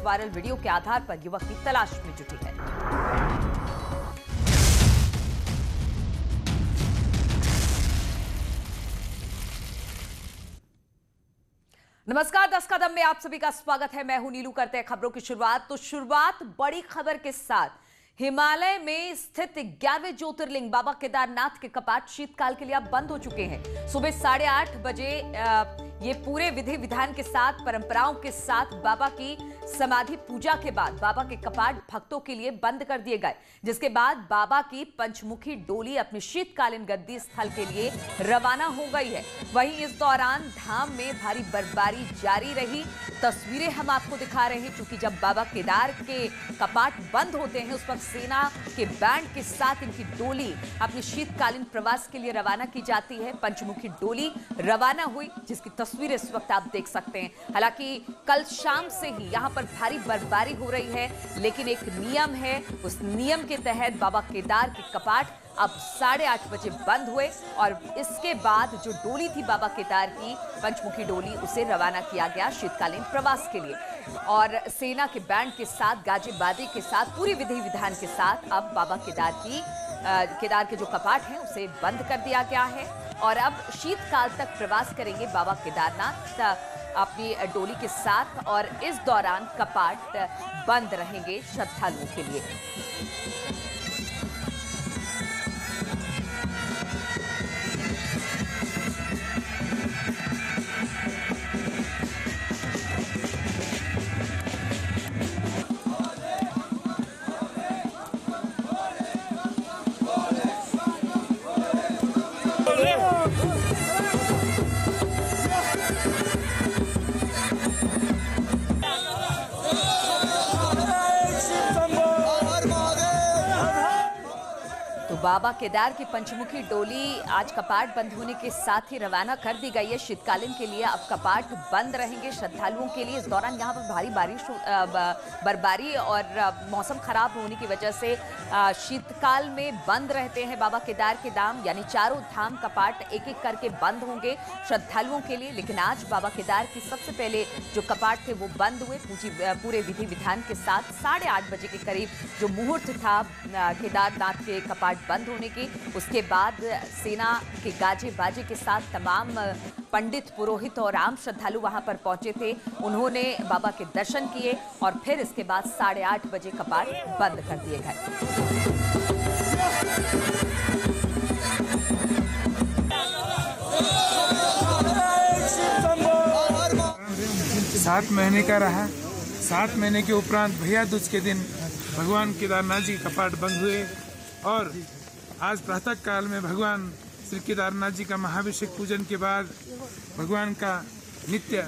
इस viral video के आधार पर युवक की तलाश में जुटी है। नमस्कार, 10 कदम में आप सभी का स्वागत है। मैं हूं नीलू। करते हैं खबरों की शुरुआत। तो शुरुआत बड़ी खबर के साथ। हिमालय में स्थित 11वें ज्योतिर्लिंग बाबा केदारनाथ के कपाट शीतकाल के लिए अब बंद हो चुके हैं। सुबह 8:30 बजे ये पूरे विधि विधान के साथ, परंपराओं के साथ बाबा की समाधि पूजा के बाद बाबा के कपाट भक्तों के लिए बंद कर दिए गए, जिसके बाद बाबा की पंचमुखी डोली अपने शीतकालीन गद्दी स्थल के लिए रवाना हो गई है। वहीं इस दौरान धाम में भारी बर्फबारी जारी रही। तस्वीरें हम आपको दिखा रहे हैं, क्योंकि जब बाबा केदार के कपाट बंद होते हैं उस वक्त सेना के बैंड के साथ इनकी डोली अपने शीतकालीन प्रवास के लिए रवाना की जाती है। पंचमुखी डोली रवाना हुई, जिसकी तस्वीरें इस वक्त आप देख सकते हैं। हालांकि कल शाम से ही यहां पर भारी बर्फबारी हो रही है, लेकिन एक नियम है, उस नियम के तहत बाबा केदार के कपाट अब 8:30 बजे बंद हुए और इसके बाद जो डोली थी बाबा केदार की पंचमुखी डोली, उसे रवाना किया गया शीतकालीन प्रवास के लिए। और सेना के बैंड के साथ, गाजे बाजे के साथ, पूरी विधि विधान के साथ अब बाबा केदार के जो कपाट हैं उसे बंद कर दिया गया है। और अब शीतकाल तक प्रवास करेंगे बाबा केदारनाथ अपनी डोली के साथ, और इस दौरान कपाट बंद रहेंगे श्रद्धालुओं के लिए। बाबा केदार की पंचमुखी डोली आज कपाट बंद होने के साथ ही रवाना कर दी गई है शीतकालीन के लिए। अब कपाट बंद रहेंगे श्रद्धालुओं के लिए। इस दौरान यहाँ पर भारी बर्फबारी और मौसम खराब होने की वजह से शीतकाल में बंद रहते हैं बाबा केदार के धाम, यानी चारों धाम कपाट एक एक करके बंद होंगे श्रद्धालुओं के लिए। लेकिन आज बाबा केदार की सबसे पहले जो कपाट थे वो बंद हुए पूरे विधि विधान के साथ। 8:30 बजे के करीब जो मुहूर्त था केदारनाथ के कपाट बंद होने की, उसके बाद सेना के गाजे बाजे के साथ तमाम पंडित, पुरोहित और आम श्रद्धालु वहां पर पहुंचे थे। उन्होंने बाबा के दर्शन किए और फिर इसके बाद 8:30 बजे कपाट बंद कर दिए गए। 7 महीने का रहा। 7 महीने के उपरांत भैया दूज के दिन भगवान केदारनाथ जी कपाट बंद हुए और आज प्रातः काल में भगवान श्री केदारनाथ जी का महाभिषेक पूजन के बाद भगवान का नित्य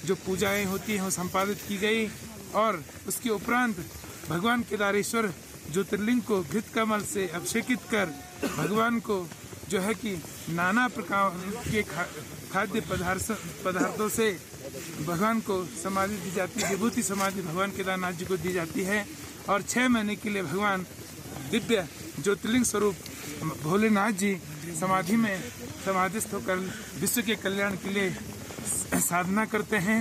जो पूजाएं होती हैं वो संपादित की गई और उसके उपरांत भगवान केदारेश्वर ज्योतिर्लिंग को घृत कमल से अभिषेकित कर भगवान को जो है कि नाना प्रकार के खाद्य पदार्थों से भगवान को समाधि दी जाती है। विभूति समाधि भगवान केदारनाथ जी को दी जाती है और 6 महीने के लिए भगवान दिव्य ज्योतिर्लिंग स्वरूप भोलेनाथ जी समाधि में समाधिस्थ होकर विश्व के कल्याण के लिए साधना करते हैं।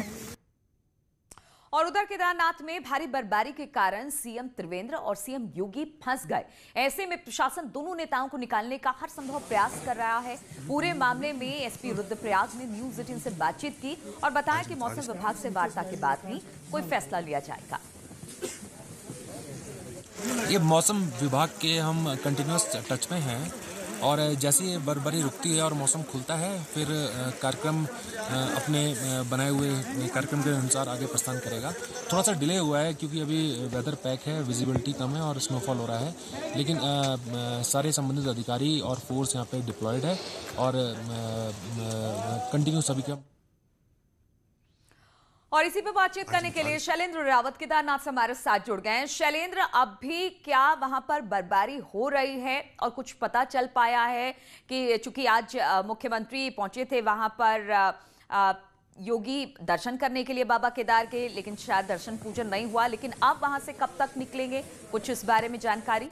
और उधर केदारनाथ में भारी बर्फबारी के कारण सीएम त्रिवेंद्र और सीएम योगी फंस गए। ऐसे में प्रशासन दोनों नेताओं को निकालने का हर संभव प्रयास कर रहा है। पूरे मामले में एसपी रुद्रप्रयाग ने न्यूज 18 से बातचीत की और बताया कि मौसम विभाग से वार्ता के बाद ही कोई फैसला लिया जाएगा। ये मौसम विभाग के हम कंटिन्यूस टच में हैं और जैसे ही बर्फबारी रुकती है और मौसम खुलता है फिर कार्यक्रम अपने बनाए हुए कार्यक्रम के अनुसार आगे प्रस्थान करेगा। थोड़ा सा डिले हुआ है क्योंकि अभी वेदर पैक है, विजिबिलिटी कम है और स्नोफॉल हो रहा है, लेकिन सारे संबंधित अधिकारी और फोर्स यहाँ पे डिप्लॉयड है और कंटिन्यू सभी का। और इसी पे बातचीत करने के लिए शैलेंद्र रावत केदारनाथ से हमारे साथ जुड़ गए हैं। शैलेंद्र, अब भी क्या वहां पर बर्फबारी हो रही है और कुछ पता चल पाया है कि चूंकि आज मुख्यमंत्री पहुंचे थे वहां पर योगी दर्शन करने के लिए बाबा केदार के, लेकिन शायद दर्शन पूजन नहीं हुआ, लेकिन अब वहां से कब तक निकलेंगे, कुछ इस बारे में जानकारी?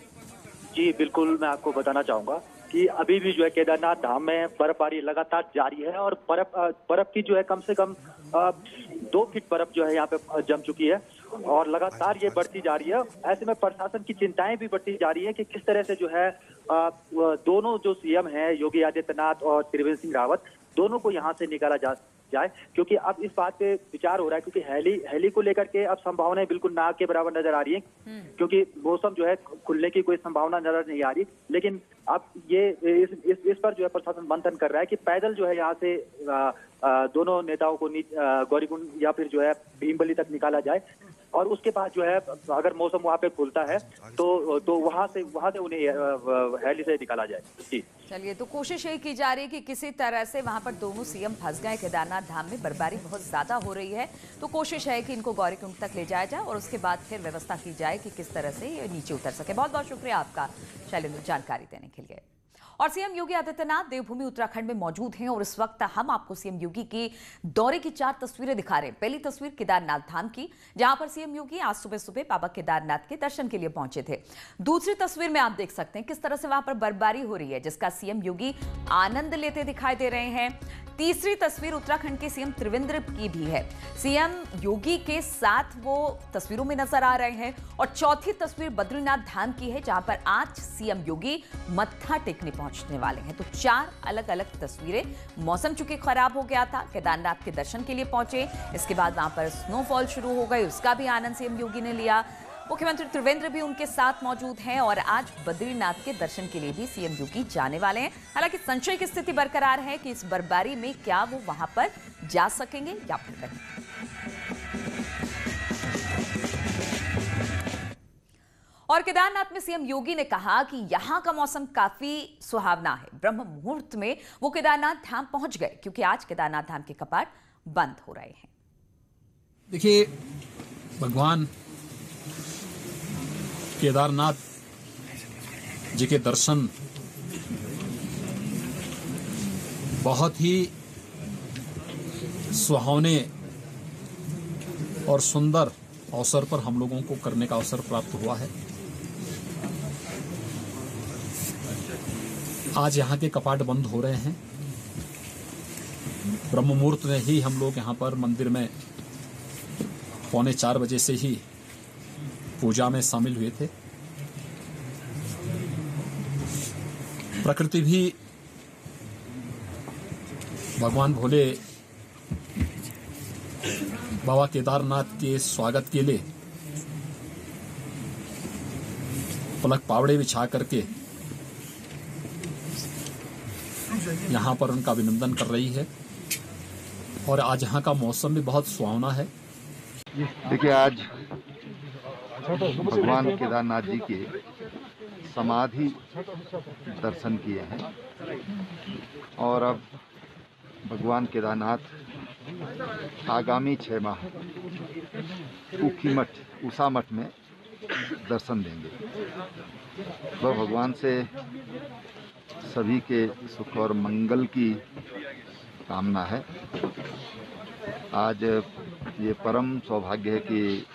जी बिल्कुल, मैं आपको बताना चाहूंगा कि अभी भी जो है केदारनाथ धाम में बर्फबारी लगातार जारी है और बर्फ की जो है कम से कम 2 फीट बर्फ जो है यहाँ पे जम चुकी है और लगातार ये बढ़ती जा रही है। ऐसे में प्रशासन की चिंताएं भी बढ़ती जा रही है कि किस तरह से जो है दोनों जो सीएम हैं योगी आदित्यनाथ और त्रिवेंद्र सिंह रावत, दोनों को यहाँ से निकाला जाए, क्योंकि अब इस बात पे विचार हो रहा है, क्योंकि हेली को लेकर के अब संभावनाएं बिल्कुल ना के बराबर नजर आ रही हैं, क्योंकि मौसम जो है खुलने की कोई संभावना नजर नहीं आ रही। लेकिन अब ये इस पर जो है प्रशासन मंथन कर रहा है कि पैदल जो है यहाँ से दोनों नेताओं को गौरीकुंड या फिर जो है भीमबली तक निकाला जाए, और उसके बाद जो है अगर मौसम वहाँ पे खुलता है तो वहाँ से उन्हें हेली से निकाला जाए। जी चलिए, तो कोशिश यही की जा रही है कि किसी तरह से वहां पर दोनों सीएम फंस गए। केदारनाथ धाम में बर्फबारी बहुत ज्यादा हो रही है, तो कोशिश है कि इनको गौरीकुंड तक ले जाया जाए और उसके बाद फिर व्यवस्था की जाए कि किस तरह से ये नीचे उतर सके। बहुत बहुत शुक्रिया आपका शैलेंद्र, जानकारी देने के लिए। और सीएम योगी आदित्यनाथ देवभूमि उत्तराखंड में मौजूद हैं और इस वक्त हम आपको सीएम योगी की दौरे की 4 तस्वीरें दिखा रहे हैं। पहली तस्वीर केदारनाथ धाम की, जहां पर सीएम योगी आज सुबह सुबह बाबा केदारनाथ के दर्शन के लिए पहुंचे थे। दूसरी तस्वीर में आप देख सकते हैं किस तरह से वहां पर बर्फबारी हो रही है, जिसका सीएम योगी आनंद लेते दिखाई दे रहे हैं। तीसरी तस्वीर उत्तराखंड के सीएम त्रिवेंद्र की भी है, सीएम योगी के साथ वो तस्वीरों में नजर आ रहे हैं। और चौथी तस्वीर बद्रीनाथ धाम की है, जहां पर आज सीएम योगी मत्था टेकने पहुंचने वाले हैं। तो 4 अलग अलग तस्वीरें। मौसम चूंकि खराब हो गया था, केदारनाथ के दर्शन के लिए पहुंचे, इसके बाद वहां पर स्नोफॉल शुरू हो गई, उसका भी आनंद सीएम योगी ने लिया। मुख्यमंत्री त्रिवेंद्र भी उनके साथ मौजूद हैं और आज बद्रीनाथ के दर्शन के लिए भी सीएम योगी जाने वाले हैं। हालांकि संशय की स्थिति बरकरार है कि इस बर्फबारी में क्या वो वहां पर जा सकेंगे या फिर नहीं। और केदारनाथ में सीएम योगी ने कहा कि यहां का मौसम काफी सुहावना है। ब्रह्म मुहूर्त में वो केदारनाथ धाम पहुंच गए, क्योंकि आज केदारनाथ धाम के कपाट बंद हो रहे हैं। देखिए, भगवान केदारनाथ जी के दर्शन बहुत ही सुहावने और सुंदर अवसर पर हम लोगों को करने का अवसर प्राप्त हुआ है। आज यहाँ के कपाट बंद हो रहे हैं। ब्रह्म मुहूर्त में ही हम लोग यहाँ पर मंदिर में 3:45 बजे से ही पूजा में शामिल हुए थे। प्रकृति भी भगवान भोले बाबा केदारनाथ के स्वागत के लिए पलक पावड़े बिछा करके यहाँ पर उनका अभिनंदन कर रही है। और आज यहाँ का मौसम भी बहुत सुहावना है। देखिए, आज भगवान केदारनाथ जी के समाधि दर्शन किए हैं और अब भगवान केदारनाथ आगामी 6 माह उषा मठ में दर्शन देंगे। वह भगवान से सभी के सुख और मंगल की कामना है। आज ये परम सौभाग्य है कि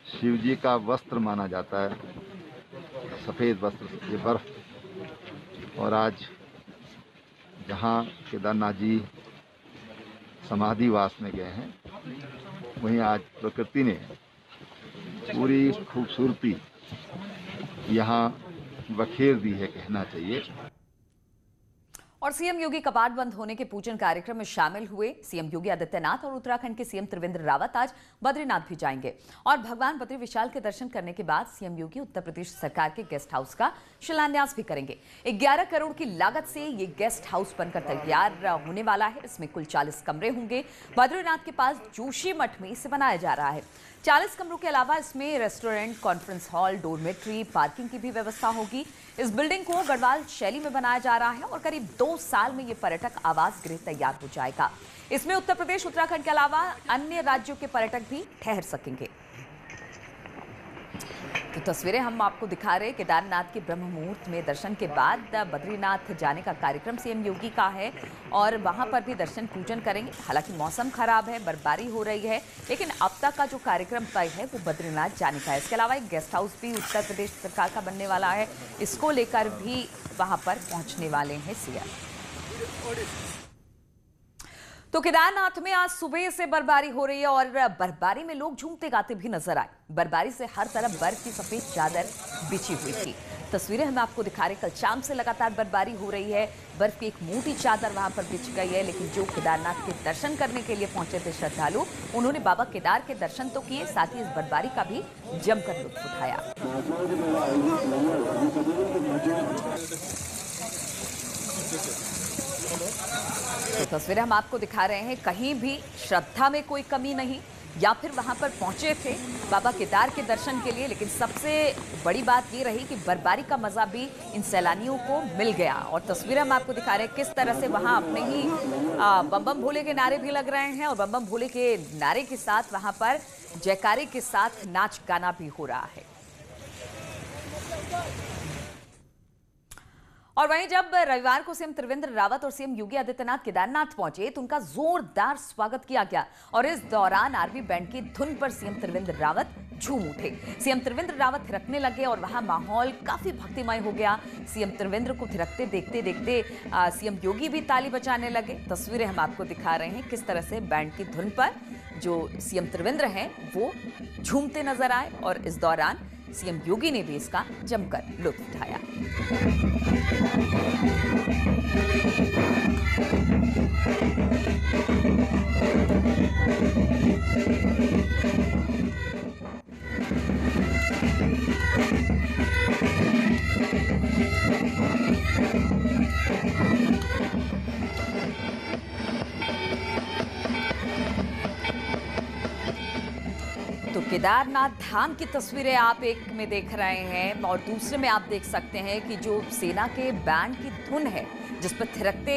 शिव जी का वस्त्र माना जाता है, सफ़ेद वस्त्र, ये बर्फ। और आज जहाँ केदारनाथ जी समाधिवास में गए हैं, वहीं आज प्रकृति ने पूरी खूबसूरती यहाँ बखेर दी है, कहना चाहिए। और सीएम योगी कपाट बंद होने के पूजन कार्यक्रम में शामिल हुए। सीएम योगी आदित्यनाथ और उत्तराखंड के सीएम त्रिवेंद्र रावत आज बद्रीनाथ भी जाएंगे और भगवान बद्री विशाल के दर्शन करने के बाद सीएम योगी उत्तर प्रदेश सरकार के गेस्ट हाउस का शिलान्यास भी करेंगे। 11 करोड़ की लागत से ये गेस्ट हाउस बनकर तैयार होने वाला है। इसमें कुल 40 कमरे होंगे। बद्रीनाथ के पास जोशी मठ में इसे बनाया जा रहा है। 40 कमरों के अलावा इसमें restaurant, conference hall, dormitory, parking की भी व्यवस्था होगी। इस बिल्डिंग को गढ़वाल शैली में बनाया जा रहा है और करीब 2 साल में ये पर्यटक आवास गृह तैयार हो जाएगा। इसमें उत्तर प्रदेश, उत्तराखंड के अलावा अन्य राज्यों के पर्यटक भी ठहर सकेंगे। तो तस्वीरें हम आपको दिखा रहे हैं केदारनाथ के ब्रह्म मुहूर्त में दर्शन के बाद बद्रीनाथ जाने का कार्यक्रम सीएम योगी का है और वहां पर भी दर्शन पूजन करेंगे। हालांकि मौसम खराब है, बर्फबारी हो रही है, लेकिन अब तक का जो कार्यक्रम तय है वो बद्रीनाथ जाने का है। इसके अलावा एक गेस्ट हाउस भी उत्तर प्रदेश सरकार का बनने वाला है, इसको लेकर भी वहां पर पहुंचने वाले हैं सीएम। तो केदारनाथ में आज सुबह से बर्फबारी हो रही है और बर्फबारी में लोग झूमते गाते भी नजर आए। बर्फबारी से हर तरफ बर्फ की सफेद चादर बिछी हुई थी। तस्वीरें हम आपको दिखा रहे, कल शाम से लगातार बर्फबारी हो रही है। बर्फ की एक मोटी चादर वहां पर बिछ गई है, लेकिन जो केदारनाथ के दर्शन करने के लिए पहुंचे थे श्रद्धालु, उन्होंने बाबा केदार के दर्शन तो किए, साथ ही इस बर्फबारी का भी जमकर लुत्फ उठाया। तो तस्वीरें हम आपको दिखा रहे हैं, कहीं भी श्रद्धा में कोई कमी नहीं, या फिर वहां पर पहुंचे थे बाबा केदार के दर्शन के लिए, लेकिन सबसे बड़ी बात ये रही कि बर्फबारी का मजा भी इन सैलानियों को मिल गया। और तस्वीरें हम आपको दिखा रहे हैं किस तरह से वहां अपने ही बम बम भोले के नारे भी लग रहे हैं और बम बम भोले के नारे के साथ वहां पर जयकारे के साथ नाच गाना भी हो रहा है। और वहीं जब रविवार को सीएम त्रिवेंद्र रावत और सीएम योगी आदित्यनाथ केदारनाथ पहुंचे तो उनका जोरदार स्वागत किया गया और इस दौरान आर्मी बैंड की धुन पर सीएम त्रिवेंद्र रावत झूम उठे। सीएम त्रिवेंद्र रावत थिरकने लगे और वहां माहौल काफी भक्तिमय हो गया। सीएम त्रिवेंद्र को थिरकते देखते देखते सीएम योगी भी ताली बजाने लगे। तस्वीरें हम आपको दिखा रहे हैं किस तरह से बैंड की धुन पर जो सीएम त्रिवेंद्र हैं वो झूमते नजर आए और इस दौरान सीएम योगी ने भी इसका जमकर लुत्फ उठाया। तो केदारनाथ धाम की तस्वीरें आप एक में देख रहे हैं और दूसरे में आप देख सकते हैं कि जो सेना के बैंड की धुन है जिस पर थिरकते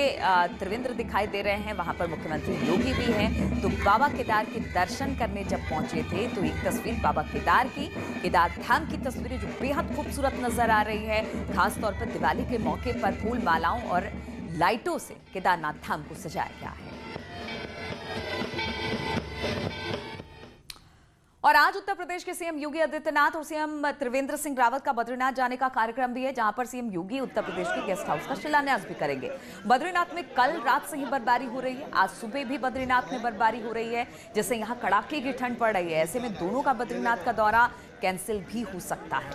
त्रिवेंद्र दिखाई दे रहे हैं, वहां पर मुख्यमंत्री योगी भी हैं। तो बाबा केदार के दर्शन करने जब पहुंचे थे तो एक तस्वीर बाबा केदार की, केदार धाम की तस्वीरें जो बेहद खूबसूरत नजर आ रही है। खासतौर पर दिवाली के मौके पर फूल मालाओं और लाइटों से केदारनाथ धाम को सजाया गया है। और आज उत्तर प्रदेश के सीएम योगी आदित्यनाथ और सीएम त्रिवेंद्र सिंह रावत का बद्रीनाथ जाने का कार्यक्रम भी है, जहां पर सीएम योगी उत्तर प्रदेश के गेस्ट हाउस का शिलान्यास भी करेंगे। बद्रीनाथ में कल रात से ही बर्फबारी हो रही है, आज सुबह भी बद्रीनाथ में बर्फबारी हो रही है, जिससे यहां कड़ाके की ठंड पड़ रही है। ऐसे में दोनों का बद्रीनाथ का दौरा कैंसिल भी हो सकता है।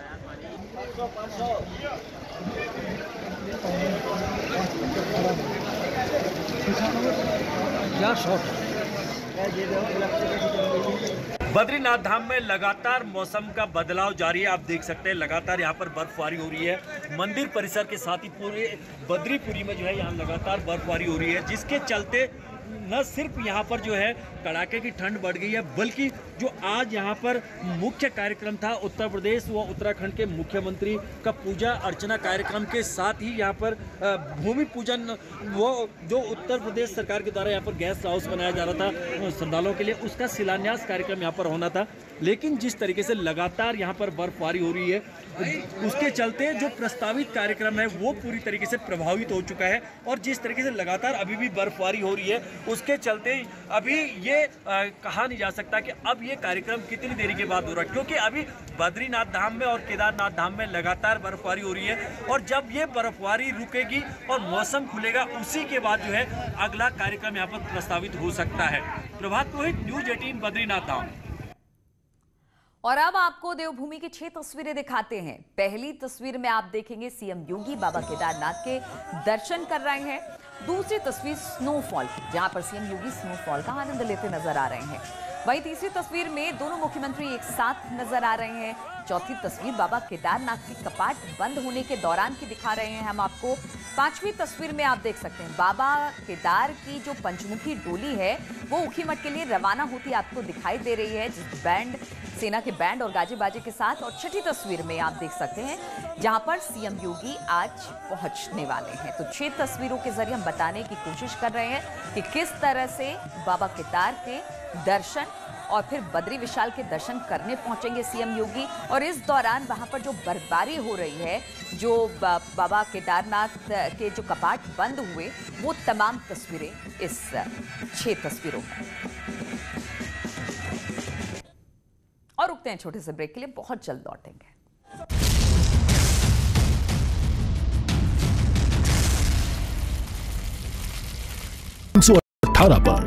बद्रीनाथ धाम में लगातार मौसम का बदलाव जारी है। आप देख सकते हैं लगातार यहाँ पर बर्फबारी हो रही है। मंदिर परिसर के साथ ही पूरे बद्रीपुरी में जो है यहाँ लगातार बर्फबारी हो रही है, जिसके चलते न सिर्फ यहाँ पर जो है कड़ाके की ठंड बढ़ गई है, बल्कि जो आज यहाँ पर मुख्य कार्यक्रम था उत्तर प्रदेश व उत्तराखंड के मुख्यमंत्री का पूजा अर्चना कार्यक्रम के साथ ही यहाँ पर भूमि पूजन, वो जो उत्तर प्रदेश सरकार के द्वारा यहाँ पर गेस्ट हाउस बनाया जा रहा था श्रद्धालुओं के लिए, उसका शिलान्यास कार्यक्रम यहाँ पर होना था। लेकिन जिस तरीके से लगातार यहाँ पर बर्फबारी हो रही है, उसके चलते जो प्रस्तावित कार्यक्रम है वो पूरी तरीके से प्रभावित हो चुका है। और जिस तरीके से लगातार अभी भी बर्फबारी हो रही है, उसके चलते अभी ये कहा नहीं जा सकता कि अब ये कार्यक्रम कितनी देरी के बाद हो रहा है, क्योंकि अभी बद्रीनाथ धाम में और केदारनाथ धाम में लगातार बर्फबारी हो रही है। और जब ये बर्फबारी रुकेगी और मौसम खुलेगा, उसी के बाद जो है अगला कार्यक्रम यहाँ पर प्रस्तावित हो सकता है। प्रभात पुरोहित, न्यूज़ 18, बद्रीनाथ धाम। और अब आपको देवभूमि की 6 तस्वीरें दिखाते हैं। पहली तस्वीर में आप देखेंगे सीएम योगी बाबा केदारनाथ के दर्शन कर रहे हैं। दूसरी तस्वीर स्नोफॉल की, जहां पर सीएम योगी स्नोफॉल का आनंद लेते नजर आ रहे हैं। वहीं तीसरी तस्वीर में दोनों मुख्यमंत्री एक साथ नजर आ रहे हैं। चौथी तस्वीर बाबा केदारनाथ के कपाट बंद होने के दौरान की दिखा रहे हैं हम आपको। पांचवी तस्वीर में आप देख सकते हैं बाबा केदार की जो पंचमुखी डोली है वो ऊखीमठ के लिए रवाना होती आपको दिखाई दे रही है, जिस बैंड, सेना के बैंड और गाजे बाजे के साथ। और छठी तस्वीर में आप देख सकते हैं जहां पर सीएम योगी आज पहुंचने वाले हैं। तो 6 तस्वीरों के जरिए हम बताने की कोशिश कर रहे हैं कि किस तरह से बाबा केदार के दर्शन और फिर बद्री विशाल के दर्शन करने पहुंचेंगे सीएम योगी। और इस दौरान वहां पर जो बर्फबारी हो रही है, जो बाबा केदारनाथ के जो कपाट बंद हुए, वो तमाम तस्वीरें इस 6 तस्वीरों में। और रुकते हैं छोटे से ब्रेक के लिए, बहुत जल्द लौटेंगे। 318 पर